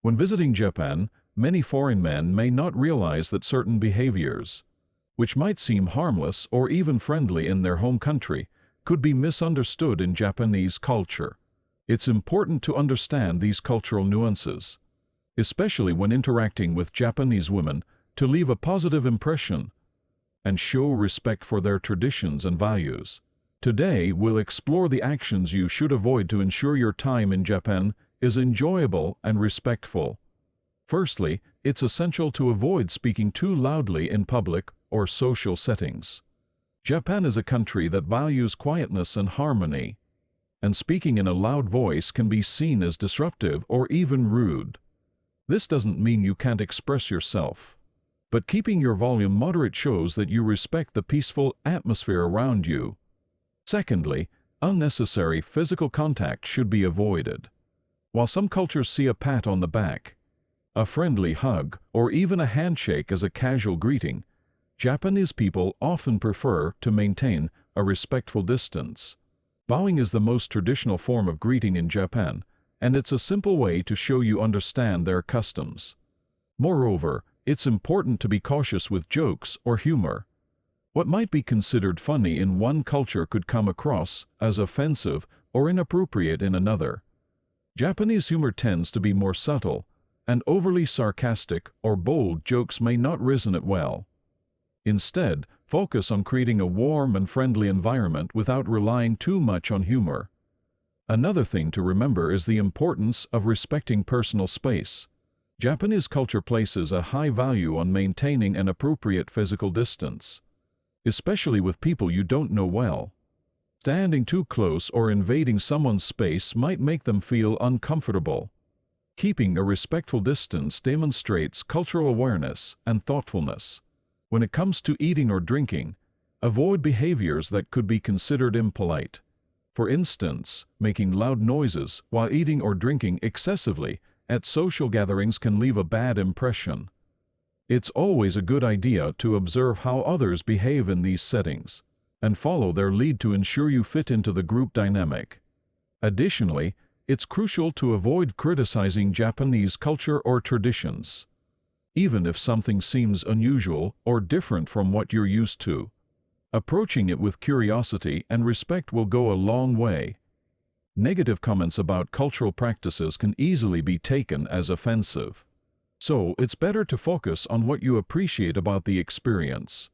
When visiting Japan, many foreign men may not realize that certain behaviors, which might seem harmless or even friendly in their home country, could be misunderstood in Japanese culture. It's important to understand these cultural nuances, especially when interacting with Japanese women, to leave a positive impression and show respect for their traditions and values. Today, we'll explore the actions you should avoid to ensure your time in Japan is enjoyable and respectful. Firstly, it's essential to avoid speaking too loudly in public or social settings. Japan is a country that values quietness and harmony, and speaking in a loud voice can be seen as disruptive or even rude. This doesn't mean you can't express yourself, but keeping your volume moderate shows that you respect the peaceful atmosphere around you. Secondly, unnecessary physical contact should be avoided. While some cultures see a pat on the back, a friendly hug, or even a handshake as a casual greeting, Japanese people often prefer to maintain a respectful distance. Bowing is the most traditional form of greeting in Japan, and it's a simple way to show you understand their customs. Moreover, it's important to be cautious with jokes or humor. What might be considered funny in one culture could come across as offensive or inappropriate in another. Japanese humor tends to be more subtle, and overly sarcastic or bold jokes may not resonate well. Instead, focus on creating a warm and friendly environment without relying too much on humor. Another thing to remember is the importance of respecting personal space. Japanese culture places a high value on maintaining an appropriate physical distance, especially with people you don't know well. Standing too close or invading someone's space might make them feel uncomfortable. Keeping a respectful distance demonstrates cultural awareness and thoughtfulness. When it comes to eating or drinking, avoid behaviors that could be considered impolite. For instance, making loud noises while eating or drinking excessively at social gatherings can leave a bad impression. It's always a good idea to observe how others behave in these settings and follow their lead to ensure you fit into the group dynamic. Additionally, it's crucial to avoid criticizing Japanese culture or traditions, even if something seems unusual or different from what you're used to. Approaching it with curiosity and respect will go a long way. Negative comments about cultural practices can easily be taken as offensive. So, it's better to focus on what you appreciate about the experience.